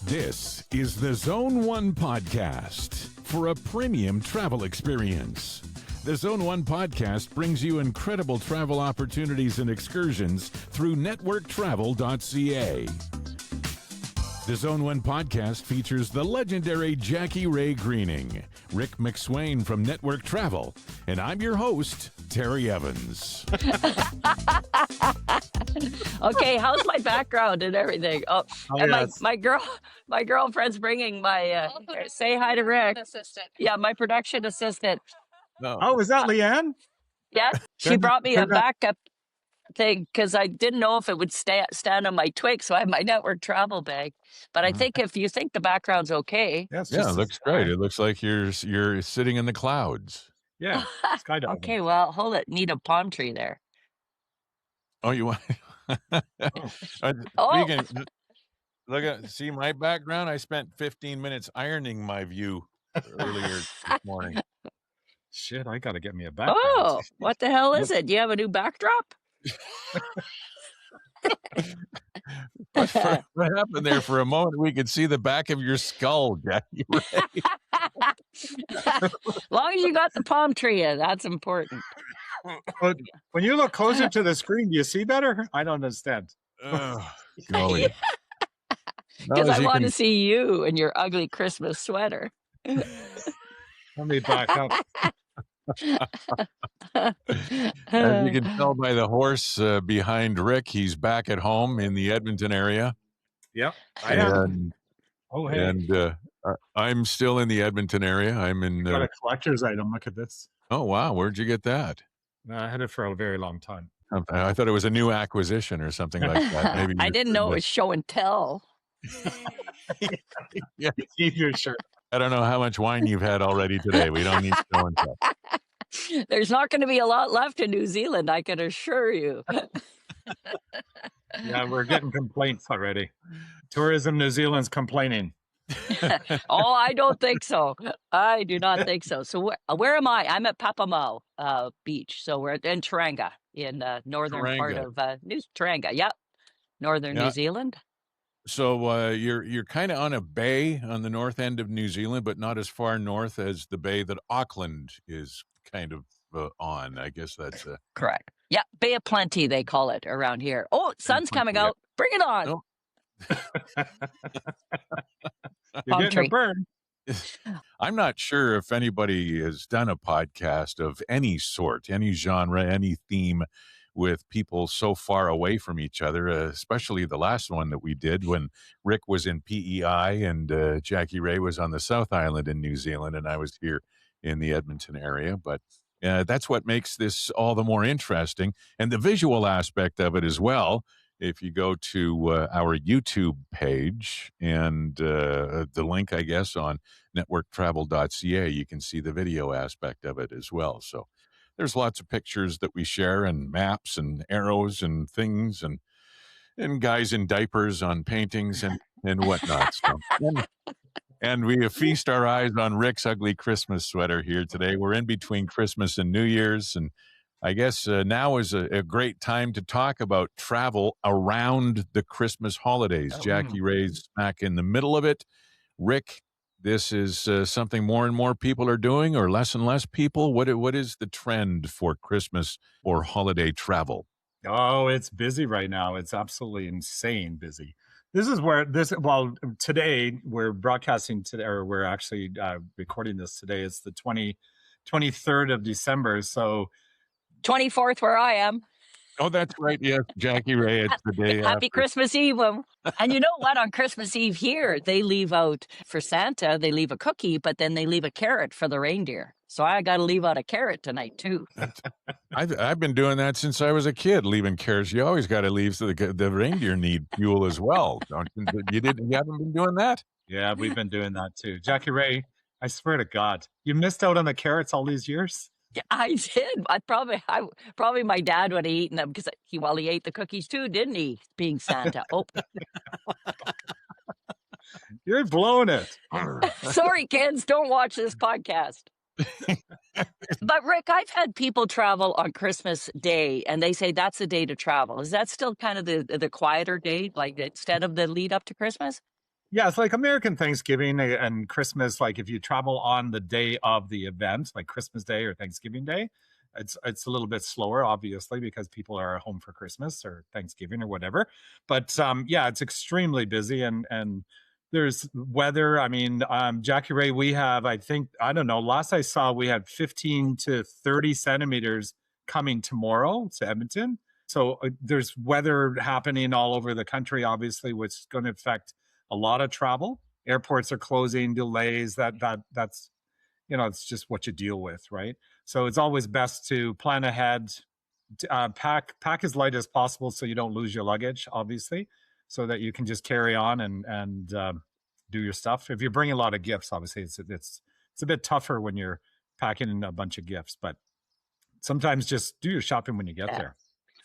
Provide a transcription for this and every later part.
This is the Zone 1 podcast for a premium travel experience. The Zone 1 podcast brings you incredible travel opportunities and excursions through networktravel.ca. The Zone 1 podcast features the legendary Jackie Ray Greening, Rick McSwain from Network Travel, and I'm your host, Terry Evans. Okay, how's my background and everything? And yes. my girlfriend's bringing my say hi to Rick. Assistant. Yeah, my production assistant. Oh, is that Leanne? Yes, she brought me a backup thing because I didn't know if it would stand on my twig, so I have my network travel bag. But I think if you think the background's okay, Yes. Yeah, it looks great. It looks like you're sitting in the clouds. Yeah, skydiving. okay. Well, hold it. Need a palm tree there. Oh, you want? Oh. You can look at see my background. I spent 15 minutes ironing my view earlier this morning. Shit, I got to get me a background. Oh, what the hell is it? Do you have a new backdrop? What happened there? For a moment, we could see the back of your skull, Jackie Ray. As long as you got the palm tree in, that's important. But when you look closer to the screen, do you see better? I don't understand. Oh, golly. Because I you want can- to see you in your ugly Christmas sweater. Let me back up. As you can tell by the horse behind Rick, he's back at home in the Edmonton area. Yep, I am. And, Oh, hey, I'm still in the Edmonton area. I'm in. got a collector's item. Look at this. Oh, wow. Where'd you get that? I had it for a very long time. I thought it was a new acquisition or something like that. Maybe I didn't know it was show and tell. Yeah. Your shirt. I don't know how much wine you've had already today. We don't need to know and tell. There's not going to be a lot left in New Zealand, I can assure you. Yeah, we're getting complaints already. Tourism New Zealand's complaining. Oh, I don't think so. I do not think so. So where am I? I'm at Papamau Beach. So we're in Tauranga, in northern part of New Tauranga. Yep, northern New Zealand. So you're kind of on a bay on the north end of New Zealand, but not as far north as the bay that Auckland is kind of on. I guess that's Correct. Yeah, Bay of Plenty, they call it around here. Oh, sun's coming Plenty, out. Bring it on. Oh. You're Palm getting tree. a burn. I'm not sure if anybody has done a podcast of any sort, any genre, any theme with people so far away from each other, especially the last one that we did when Rick was in PEI and Jackie Ray was on the South Island in New Zealand and I was here in the Edmonton area. But that's what makes this all the more interesting. And the visual aspect of it as well. If you go to our YouTube page and the link, I guess, on networktravel.ca, you can see the video aspect of it as well. So there's lots of pictures that we share and maps and arrows and things and guys in diapers on paintings and whatnot. So, and we feast our eyes on Rick's ugly Christmas sweater here today. We're in between Christmas and New Year's, and I guess now is a great time to talk about travel around the Christmas holidays. Jackie Ray's back in the middle of it. Rick, this is something more and more people are doing, or less and less people? What is the trend for Christmas or holiday travel? Oh, it's busy right now. It's absolutely insane busy. This is where today we're broadcasting today, or we're actually recording this today. It's the 23rd of December. So 24th where I am. Oh, that's right. Yes, Jackie Ray, it's the day Happy after. Christmas Eve. And you know what? On Christmas Eve here, they leave out for Santa, they leave a cookie, but then they leave a carrot for the reindeer. So I got to leave out a carrot tonight, too. I've been doing that since I was a kid, leaving carrots. You always got to leave so the reindeer need fuel as well. You haven't been doing that? yeah, we've been doing that too. Jackie Ray, I swear to God, you missed out on the carrots all these years. Yeah, I did. Probably my dad would have eaten them because he ate the cookies too, didn't he? Being Santa. Oh, You're blowing it. sorry, kids. Don't watch this podcast. But Rick, I've had people travel on Christmas Day, and they say that's the day to travel. Is that still kind of the quieter day, like instead of the lead up to Christmas? Yeah, it's like American Thanksgiving and Christmas. Like if you travel on the day of the event, like Christmas Day or Thanksgiving Day, it's a little bit slower, obviously, because people are home for Christmas or Thanksgiving or whatever. But yeah, it's extremely busy and there's weather. I mean, Jackie Ray, we have, I think, I don't know, last I saw, we had 15 to 30 centimeters coming tomorrow to Edmonton. So there's weather happening all over the country, obviously, which is going to affect a lot of travel. Airports are closing, delays. That's it's just what you deal with, right? So it's always best to plan ahead, pack as light as possible so you don't lose your luggage, obviously, so that you can just carry on and do your stuff. If you're bringing a lot of gifts, obviously it's a bit tougher when you're packing in a bunch of gifts, but sometimes just do your shopping when you get Yeah. there.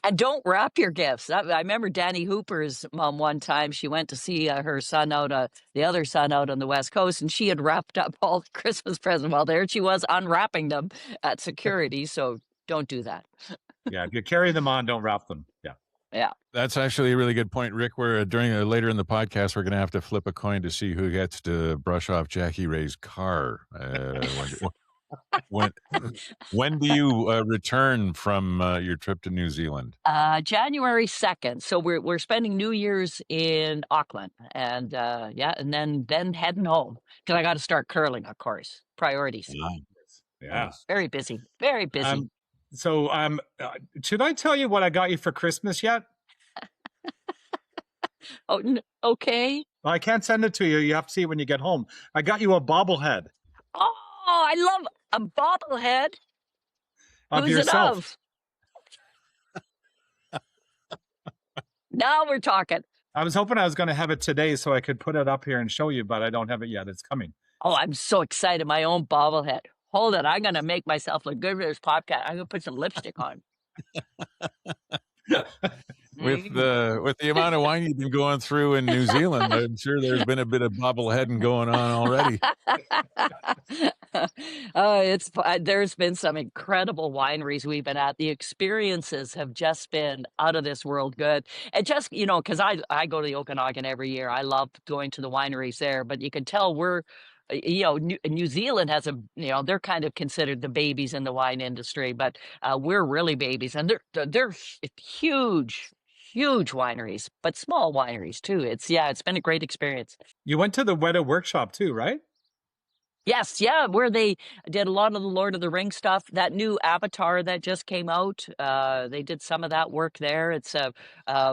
And don't wrap your gifts. I remember Danny Hooper's mom one time, she went to see her son out, the other son out on the West Coast, and she had wrapped up all the Christmas presents. Well, there she was unwrapping them at security. So don't do that. Yeah, if you carry them on, don't wrap them. Yeah. Yeah. That's actually a really good point, Rick. We're during later in the podcast, we're going to have to flip a coin to see who gets to brush off Jackie Ray's car. When when do you return from your trip to New Zealand? January 2nd. So we're spending New Year's in Auckland, and yeah, and then heading home because I got to start curling, of course. Priorities. Nice. Yeah. Nice. Very busy. Very busy. Should I tell you what I got you for Christmas yet? Oh, okay. Well, I can't send it to you. You have to see it when you get home. I got you a bobblehead Oh, I love a bobblehead. of Who's yourself. it of? Now we're talking. I was hoping I was going to have it today so I could put it up here and show you, but I don't have it yet. It's coming. Oh, I'm so excited. My own bobblehead. Hold it. I'm going to make myself look good for this podcast. I'm going to put some lipstick on. With the amount of wine you've been going through in New Zealand, I'm sure there's been a bit of bobbleheading going on already. There's been some incredible wineries we've been at. The experiences have just been out of this world good. And just, because I go to the Okanagan every year. I love going to the wineries there, but you can tell New Zealand has they're kind of considered the babies in the wine industry, but we're really babies, and they're huge wineries, but small wineries too. It's been a great experience. You went to the Weta workshop too, right? Yes, yeah, where they did a lot of the Lord of the Rings stuff. That new Avatar that just came out, they did some of that work there. It's a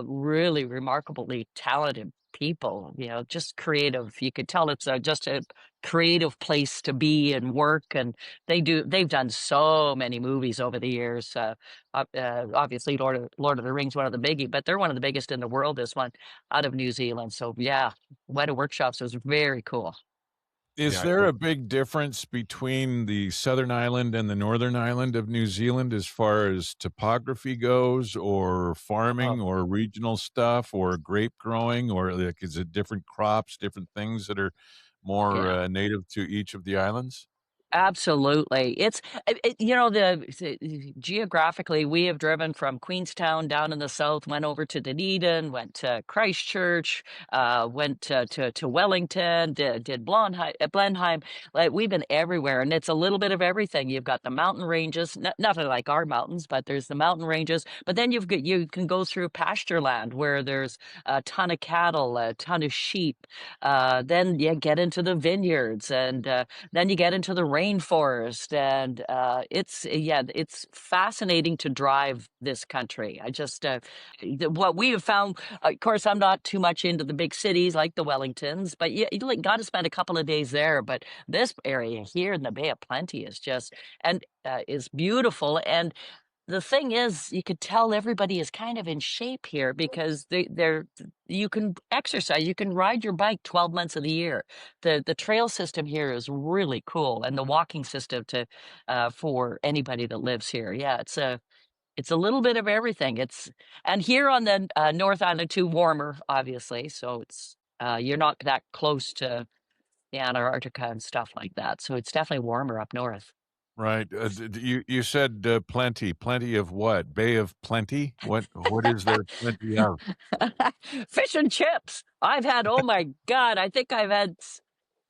really remarkably talented people, just creative. You could tell it's just a creative place to be and work. And they've done so many movies over the years. Obviously, Lord of the Rings, one of the biggie, but they're one of the biggest in the world. This one out of New Zealand. So yeah, Weta Workshops was very cool. Is there a big difference between the southern island and the northern island of New Zealand as far as topography goes, or farming, or regional stuff, or grape growing, or like is it different crops, different things that are more native to each of the islands? Absolutely. It's geographically, we have driven from Queenstown down in the south, went over to Dunedin, went to Christchurch, went to Wellington, did Blenheim. Like we've been everywhere, and it's a little bit of everything. You've got the mountain ranges, nothing like our mountains, but there's the mountain ranges. But then you can go through pasture land where there's a ton of cattle, a ton of sheep. Then you get into the vineyards, and then you get into the rainforest, and it's fascinating to drive this country. I just what we have found. Of course, I'm not too much into the big cities like the Wellingtons, but you got to spend a couple of days there. But this area here in the Bay of Plenty is just is beautiful. And the thing is, you could tell everybody is kind of in shape here because you can exercise, you can ride your bike 12 months of the year. The trail system here is really cool, and the walking system for anybody that lives here. Yeah, it's a little bit of everything. And here on the North Island too, warmer, obviously. So it's you're not that close to the Antarctica and stuff like that. So it's definitely warmer up north. Right. You said plenty of what? Bay of Plenty? What is there plenty of? Fish and chips. I've had, oh my God, I think I've had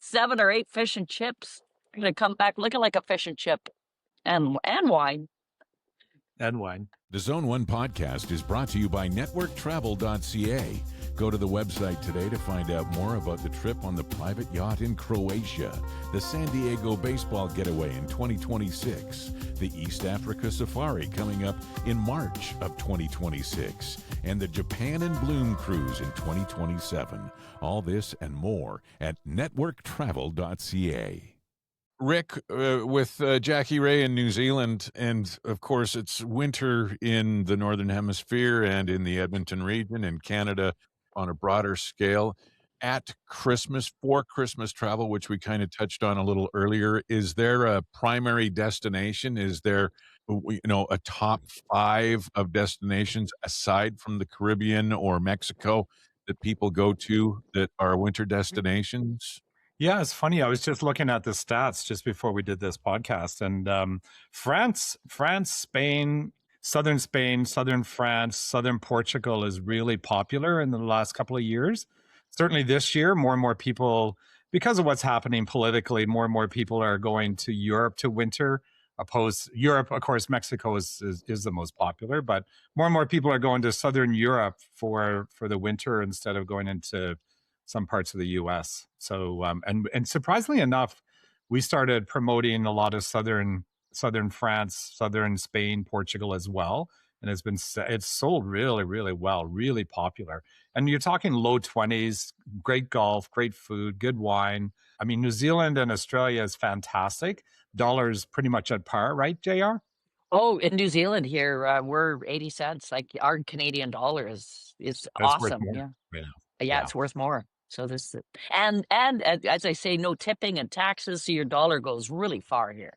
7 or 8 fish and chips. I'm gonna come back looking like a fish and chip and wine. And wine. The Zone 1 podcast is brought to you by networktravel.ca. Go to the website today to find out more about the trip on the private yacht in Croatia, the San Diego baseball getaway in 2026, the East Africa safari coming up in March of 2026, and the Japan in Bloom cruise in 2027. All this and more at networktravel.ca. Rick, with Jackie Ray in New Zealand, and of course it's winter in the Northern Hemisphere and in the Edmonton region in Canada on a broader scale. At Christmas, for Christmas travel, which we kind of touched on a little earlier, is there a primary destination? Is there, a top 5 of destinations aside from the Caribbean or Mexico that people go to that are winter destinations? Yeah, it's funny. I was just looking at the stats just before we did this podcast, and France, Spain, southern France, southern Portugal is really popular in the last couple of years. Certainly this year, more and more people, because of what's happening politically, more and more people are going to Europe to winter. Opposed Europe, of course, Mexico is the most popular, but more and more people are going to southern Europe for the winter instead of going into some parts of the U.S. So, and surprisingly enough, we started promoting a lot of southern France, southern Spain, Portugal as well, and it's sold really, really well, really popular. And you're talking low 20s, great golf, great food, good wine. I mean, New Zealand and Australia is fantastic. Dollar's pretty much at par, right, JR? Oh, in New Zealand here, we're 80 cents. Like our Canadian dollar is It's worth awesome. more. Yeah. Yeah. Yeah, Yeah. it's worth more. So this and as I say, no tipping and taxes, so your dollar goes really far here.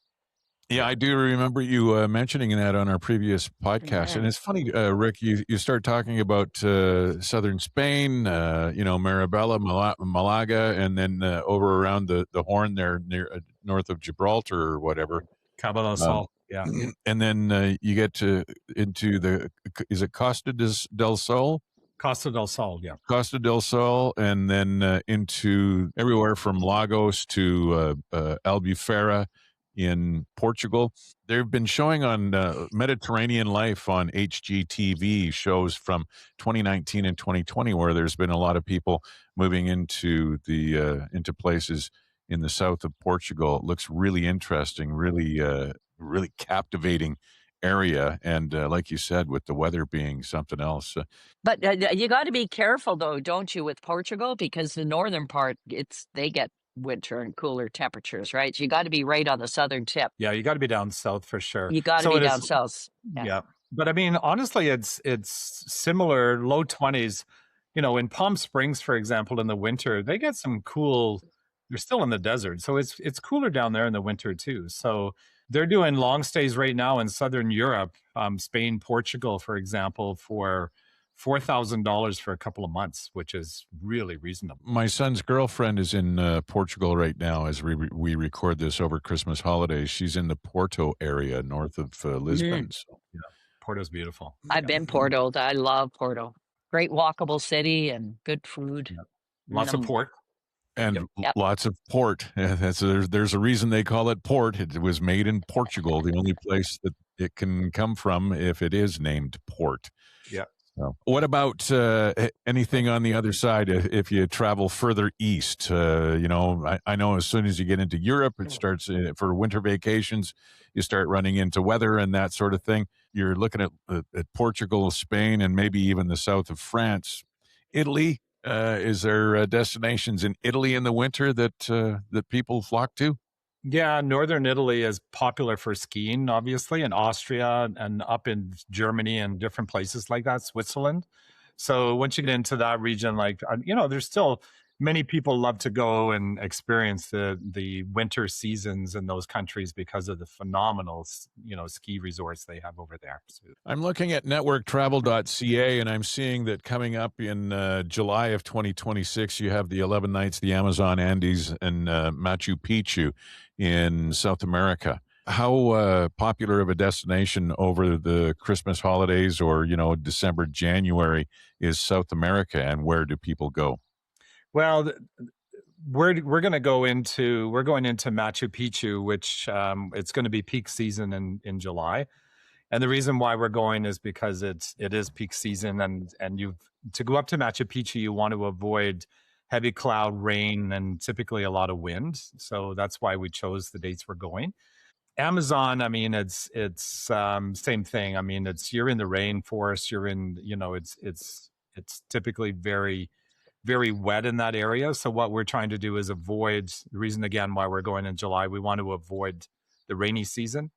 Yeah, I do remember you mentioning that on our previous podcast. And Yeah. it's funny, Rick, you start talking about southern Spain, Marabella, Malaga, and then over around the Horn there near north of Gibraltar or whatever. Cabo del Um, Sol. Yeah. and then you get into is it del Sol? Costa del Sol. Yeah. Costa del Sol, and then into everywhere from Lagos to Albufeira in Portugal. They've been showing on Mediterranean Life on HGTV shows from 2019 and 2020, where there's been a lot of people moving into into places in the south of Portugal. It looks really interesting, really captivating area, and like you said, with the weather being something else. But you got to be careful though, don't you, with Portugal, because the northern part, they get winter and cooler temperatures, right? So you got to be right on the southern tip. Yeah, you got to be down south for sure. You got to So be it is. down south. Yeah. Yeah. But I mean, honestly, it's similar, low 20s. In Palm Springs, for example, in the winter, they get some cool, they're still in the desert. So it's cooler down there in the winter too. So they're doing long stays right now in Southern Europe, Spain, Portugal, for example, for $4,000 for a couple of months, which is really reasonable. My son's girlfriend is in Portugal right now as we record this over Christmas holidays. She's in the Porto area north of Lisbon. So. Yeah, Porto's beautiful. I've been Porto. I love Porto. Great walkable city and good food. Yeah. Lots of port. And Yep. lots of port. There's a reason they call it port. It was made in Portugal, the only place that it can come from if it is named port. Yeah. So, what about anything on the other side? If you travel further east, I know as soon as you get into Europe, it starts for winter vacations. You start running into weather and that sort of thing. You're looking at Portugal, Spain, and maybe even the south of France, Italy. Is there destinations in Italy in the winter that people flock to? Yeah, northern Italy is popular for skiing, obviously, and Austria and up in Germany and different places like that, Switzerland. So once you get into that region, there's still many people love to go and experience the winter seasons in those countries because of the phenomenal, ski resorts they have over there. I'm looking at networktravel.ca, and I'm seeing that coming up in July of 2026, you have the 11 Nights, the Amazon Andes, and Machu Picchu in South America. How popular of a destination over the Christmas holidays or, December, January is South America, and where do people go? Well, we're going into Machu Picchu, which it's going to be peak season in July. And the reason why we're going is because it is peak season, and you to go up to Machu Picchu, you want to avoid heavy cloud, rain, and typically a lot of wind. So that's why we chose the dates we're going. Amazon, I mean, it's same thing. I mean, it's you're in the rainforest, you're in, it's typically very wet in that area. So what we're trying to do is avoid the reason again why we're going in July. We want to avoid the rainy season,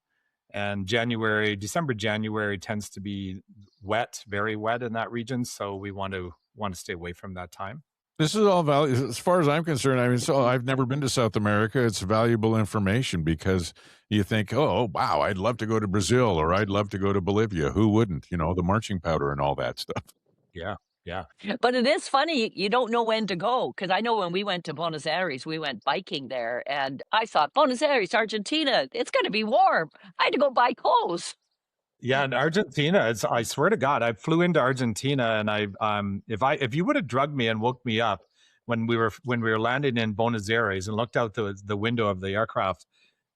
and December, January tends to be wet, very wet in that region. So we want to stay away from that time. This is all valuable as far as I'm concerned. I mean, so I've never been to South America. It's valuable information because you think, oh, wow, I'd love to go to Brazil or I'd love to go to Bolivia. Who wouldn't? The marching powder and all that stuff. Yeah, yeah, But it is funny, you don't know when to go, because I know when we went to Buenos Aires, we went biking there, and I thought, "Buenos Aires, Argentina, it's gonna be warm." I had to go buy clothes. yeah. In Argentina, I swear to God, I flew into Argentina, and if you would have drugged me and woke me up when we were landing in Buenos Aires and looked out the window of the aircraft,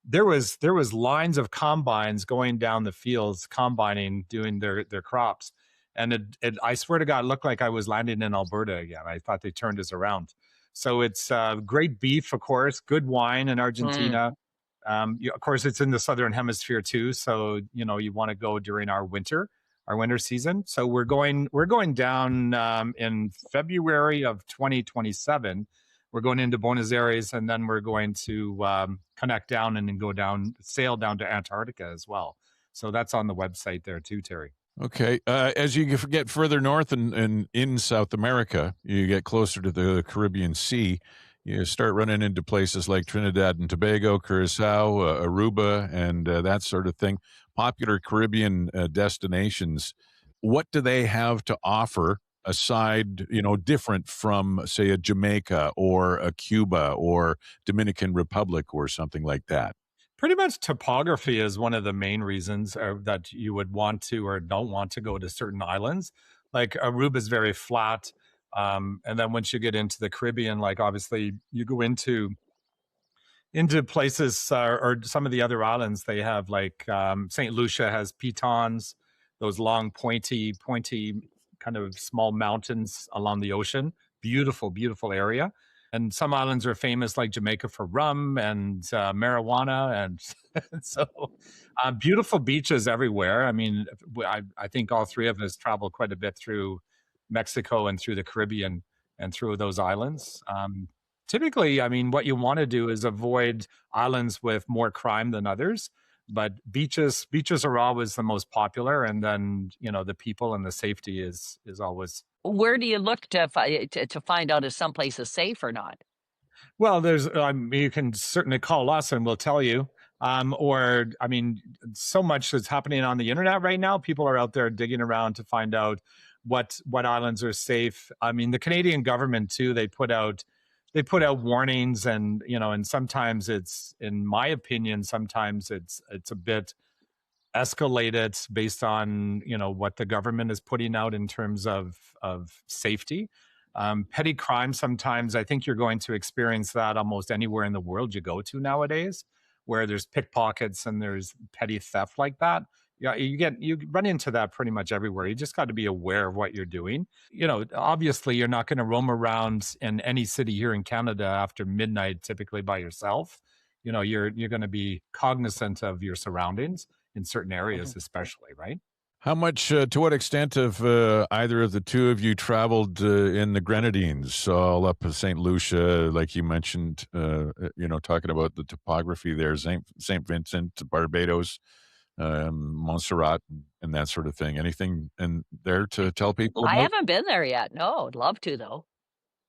there was lines of combines going down the fields, combining, doing their crops, and I swear to God, it looked like I was landing in Alberta again. I thought they turned us around. So it's great beef, of course, good wine in Mm. Argentina. Of course, it's in the southern hemisphere too, so you want to go during our winter season. So we're going down in February of 2027. We're going into Buenos Aires, and then we're going to connect down and then sail down to Antarctica as well. So that's on the website there too, Terry. Okay. As you get further north and in South America, you get closer to the Caribbean Sea, you start running into places like Trinidad and Tobago, Curacao, Aruba, and that sort of thing. Popular Caribbean destinations. What do they have to offer aside, different from, say, a Jamaica or a Cuba or Dominican Republic or something like that? Pretty much topography is one of the main reasons that you would want to or don't want to go to certain islands. Like Aruba is very flat. And then once you get into the Caribbean, like obviously you go into places or some of the other islands, they have like St. Lucia has pitons, those long, pointy kind of small mountains along the ocean. Beautiful, beautiful area. And some islands are famous, like Jamaica, for rum and marijuana, and so beautiful beaches everywhere. I mean, I think all three of us travel quite a bit through Mexico and through the Caribbean and through those islands. Typically, I mean, what you want to do is avoid islands with more crime than others, but beaches are always the most popular, and then the people and the safety is always. Where do you look to find out if someplace is safe or not? Well, you can certainly call us and we'll tell you. Or, I mean, so much is happening on the internet right now. People are out there digging around to find out what islands are safe. I mean, the Canadian government too, they put out warnings, and sometimes it's, in my opinion, sometimes it's a bit escalated based on what the government is putting out in terms of safety. Petty crime, sometimes I think you're going to experience that almost anywhere in the world you go to nowadays, where there's pickpockets and there's petty theft like that. Yeah, you run into that pretty much everywhere. You just got to be aware of what you're doing. Obviously you're not going to roam around in any city here in Canada after midnight, typically by yourself. You're going to be cognizant of your surroundings in certain areas, Mhm. especially, right? How much, to what extent have either of the two of you traveled in the Grenadines, so all up to St. Lucia, like you mentioned, talking about the topography there, St. Vincent, Barbados, Montserrat, and that sort of thing? Anything in there to tell people I about? haven't been there yet. No, I'd love to though.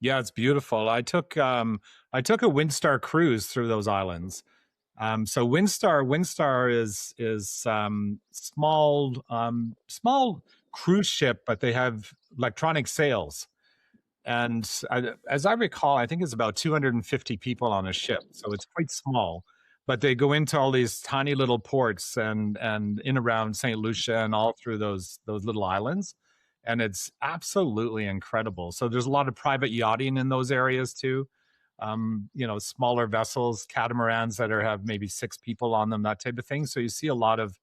Yeah, it's beautiful. I took a Windstar cruise through those islands. So Windstar is small cruise ship, but they have electronic sails. As I recall, I think it's about 250 people on a ship, so it's quite small. but they go into all these tiny little ports and in around St. Lucia and all through those little islands. And it's absolutely incredible. So there's a lot of private yachting in those areas too. Smaller vessels, catamarans that have maybe 6 people on them, that type of thing. So you see a lot of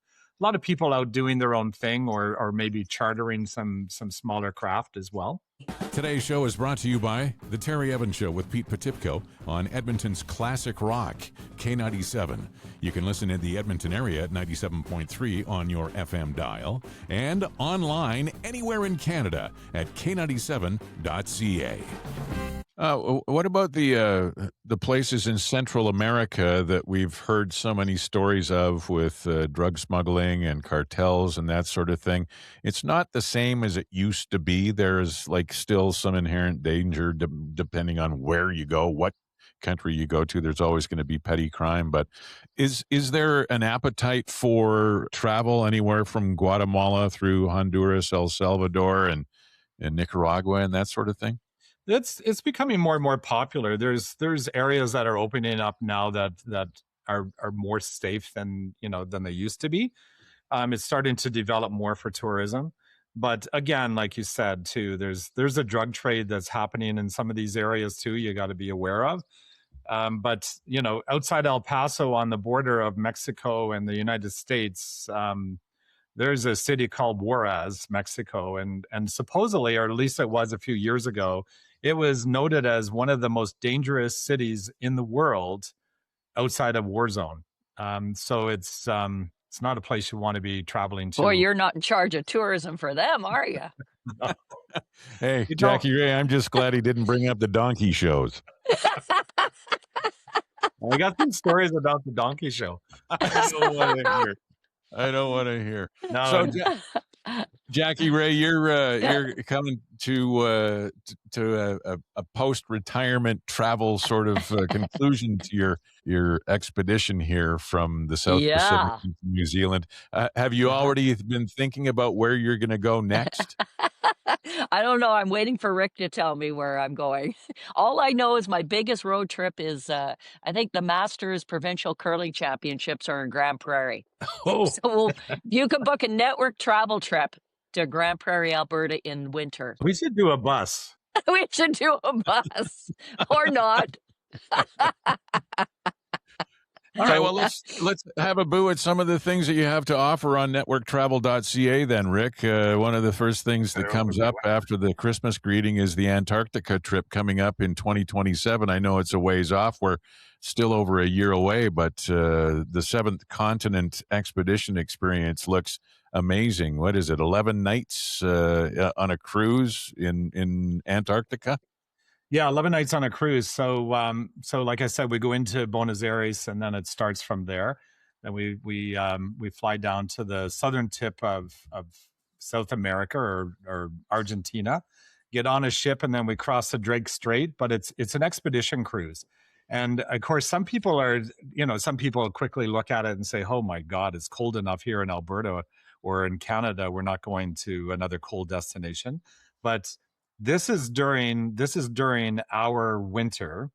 people out doing their own thing, or maybe chartering some smaller craft as well. Today's show is brought to you by The Terry Evans Show with Pete Potipko on Edmonton's Classic Rock, K97. You can listen in the Edmonton area at 97.3 on your FM dial and online anywhere in Canada at k97.ca. What about the places in Central America that we've heard so many stories of with drug smuggling and cartels and that sort of thing? It's not the same as it used to be. There's like still some inherent danger depending on where you go, what country you go to. There's always going to be petty crime, but is there an appetite for travel anywhere from Guatemala through Honduras, El Salvador, and Nicaragua and that sort of thing? It's becoming more and more popular. There's areas that are opening up now that are more safe than they used to be. It's starting to develop more for tourism. But again, like you said too, there's a drug trade that's happening in some of these areas too. You got to be aware of. But outside El Paso, on the border of Mexico and the United States, there's a city called Juarez, Mexico, and supposedly, or at least it was a few years ago, it was noted as one of the most dangerous cities in the world outside of war zone. So it's not a place you want to be traveling to. Boy, you're not in charge of tourism for them, are you? Hey, Jackie Ray, I'm just glad he didn't bring up the donkey shows. I got some stories about the donkey show. I don't want to hear. No. So, Jackie Ray, you're coming to a post-retirement travel sort of conclusion to your expedition here from the South Pacific to New Zealand. Have you already been thinking about where you're going to go next? I don't know. I'm waiting for Rick to tell me where I'm going. All I know is my biggest road trip is, I think the Masters Provincial Curling Championships are in Grand Prairie. Oh, So you can book a network travel trip to Grand Prairie, Alberta in winter. we should do a bus. We should do a bus or not. All right, well, let's have a boo at some of the things that you have to offer on networktravel.ca then, Rick. One of the first things that comes up after the Christmas greeting is the Antarctica trip coming up in 2027. I know it's a ways off. We're still over a year away, but the Seventh Continent expedition experience looks amazing. What is it, 11 nights on a cruise in Antarctica? Yeah, 11 nights on a cruise. So like I said, we go into Buenos Aires and then it starts from there. Then we fly down to the southern tip of South America or Argentina, get on a ship, and then we cross the Drake Strait. But it's an expedition cruise. And of course, some people quickly look at it and say, "Oh my God, it's cold enough here in Alberta or in Canada. We're not going to another cold destination." But this is during our winter,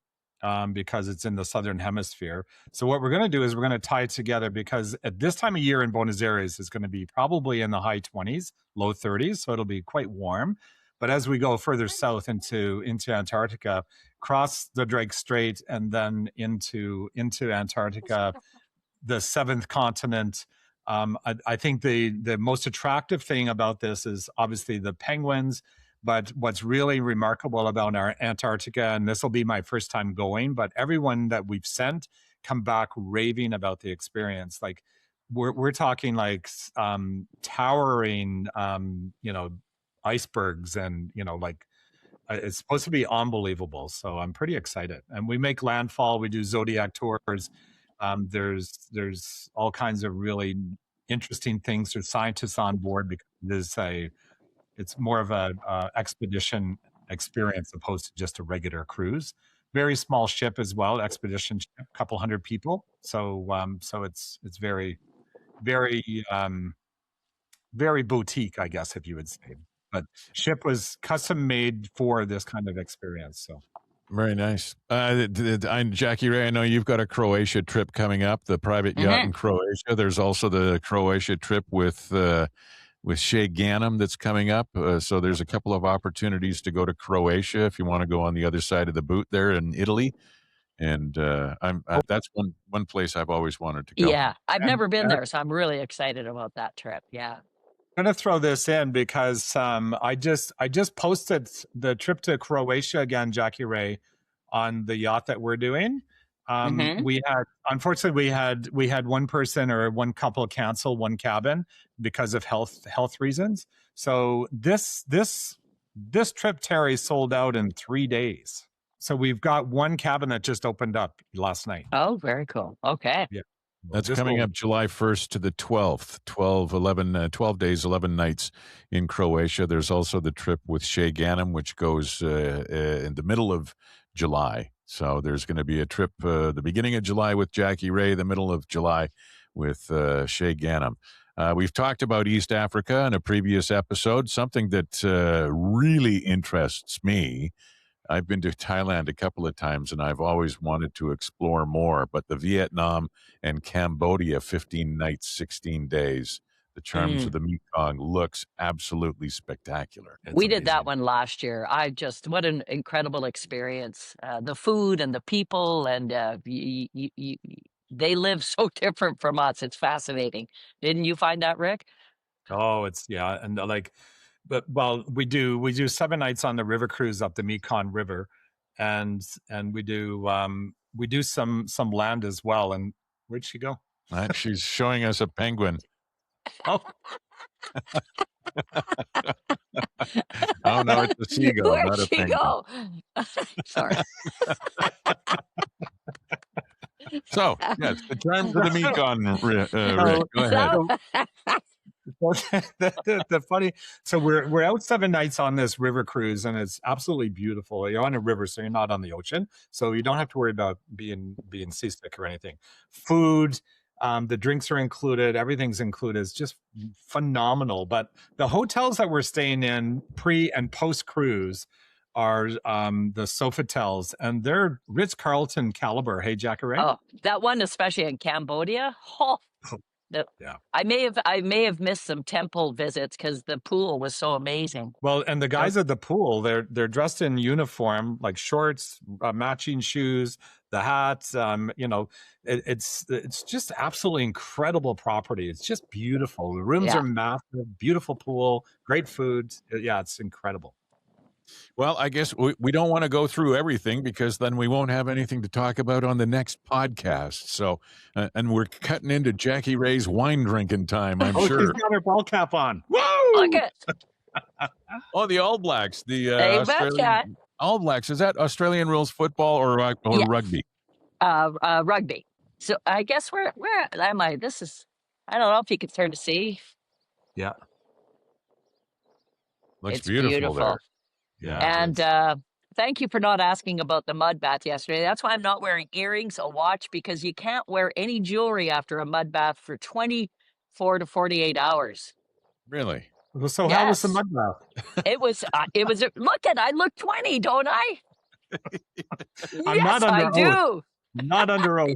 because it's in the southern hemisphere. So what we're going to do is we're going to tie it together, because at this time of year in Buenos Aires is going to be probably in the high 20s, low 30s, so it'll be quite warm. But as we go further south into Antarctica, cross the Drake Strait, and then into Antarctica, the seventh continent. I think the most attractive thing about this is obviously the penguins. But what's really remarkable about our Antarctica, and this will be my first time going, but everyone that we've sent come back raving about the experience. Like we're talking like towering, icebergs, and like it's supposed to be unbelievable. So I'm pretty excited. And we make landfall. We do zodiac tours. There's all kinds of really interesting things. There's scientists on board because it's more of a expedition experience opposed to just a regular cruise. Very small ship as well, expedition ship, a couple hundred people. So it's very, very, very boutique, I guess, if you would say. But ship was custom made for this kind of experience. So Very nice. Jackie Ray, I know you've got a Croatia trip coming up, the private yacht in Hmm. Croatia. There's also the Croatia trip with Shea Ganem that's coming up. So there's a couple of opportunities to go to Croatia if you want to go on the other side of the boot there in Italy. And that's one place I've always wanted to go. Yeah, I've And never been there, so I'm really excited about that trip. Yeah. I'm going to throw this in because I just posted the trip to Croatia again, Jackie Ray, on the yacht that we're doing. Hmm. We had unfortunately we had one person or one couple cancel one cabin because of health reasons. So this trip, Terry, sold out in 3 days. So we've got one cabin that just opened up last night. Oh, very cool. Okay. Yeah. That's This coming will up July 1st to the 12th, 12 days, 11 nights in Croatia. There's also the trip with Shea Ganem, which goes in the middle of July. So there's going to be a trip the beginning of July with Jackie Ray, the middle of July with Shea Ganem. We've talked about East Africa in a previous episode, something that really interests me. I've been to Thailand a couple of times and I've always wanted to explore more, but the Vietnam and Cambodia 15 nights, 16 days, the charms of Mm. the Mekong looks absolutely spectacular. It's We did that amazing. one last year. What an incredible experience. The food and the people, and they live so different from us. It's fascinating. Didn't you find that, Rick? Oh, it's yeah, and like, but well, we do 7 nights on the river cruise up the Mekong River, and we do some land as well. And where'd she go? She's showing us a penguin. Oh, Oh, no, it's a seagull, Where'd not a she penguin. go? Sorry. So, yes, the charms of the Mekong, Rick. so Go ahead. So, the funny. So we're out 7 nights on this river cruise, and it's absolutely beautiful. You're on a river, so you're not on the ocean, so you don't have to worry about being seasick or anything. Food, the drinks are included, everything's included. It's just phenomenal. But the hotels that we're staying in pre and post cruise are the Sofotels, and they're Ritz Carlton caliber. Hey, Jacare? oh, that one, especially in Cambodia. Oh, the, Yeah. I may have missed some temple visits because the pool was so amazing. Well, and the So, guys at the pool, they're dressed in uniform, like shorts, matching shoes, the hats. It's just absolutely incredible property. It's just beautiful. The rooms yeah. are massive, beautiful pool, great food. Yeah, it's incredible. Well, I guess we don't want to go through everything because then we won't have anything to talk about on the next podcast. So, and we're cutting into Jackie Ray's wine drinking time, I'm Oh, she's sure. got her ball cap on. Look Woo! at Oh, the All Blacks, the they betcha. Australian All Blacks. Is that Australian rules football or Yeah, rugby? rugby. So I guess where am I? This is I don't know if you could turn to see. Yeah, Looks It's beautiful there. beautiful. yeah, it And is. thank you for not asking about the mud bath yesterday. That's why I'm not wearing earrings, a watch, because you can't wear any jewelry after a mud bath for 24 to 48 hours. Well, Really? so how was the Yes. mud bath? Look at, I look 20, don't I? I'm Yes, not I under oath. do. Not under oath.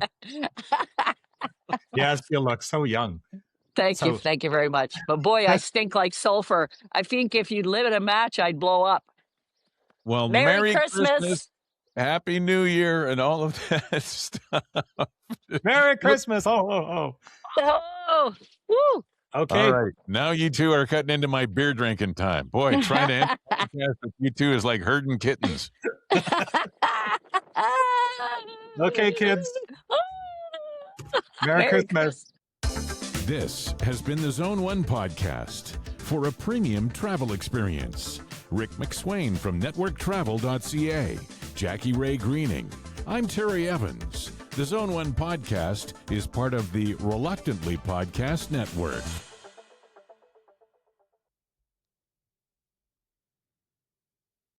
Yes, you look so young. Thank you. So Thank you very much. But boy, I stink like sulfur. I think if you'd live in a match, I'd blow up. Well, Merry Merry Christmas, Christmas. Happy New Year, and all of that stuff. Merry Look, Christmas. Oh. Oh, woo. all Okay. right. Now you two are cutting into my beer drinking time. Boy, trying to end the podcast with you two is like herding kittens. Okay, kids. Merry Merry Christmas. This has been the Zone 1 podcast. For a premium travel experience, Rick McSwain from networktravel.ca, Jackie Ray Greening. I'm Terry Evans. The Zone 1 podcast is part of the Reluctantly Podcast Network.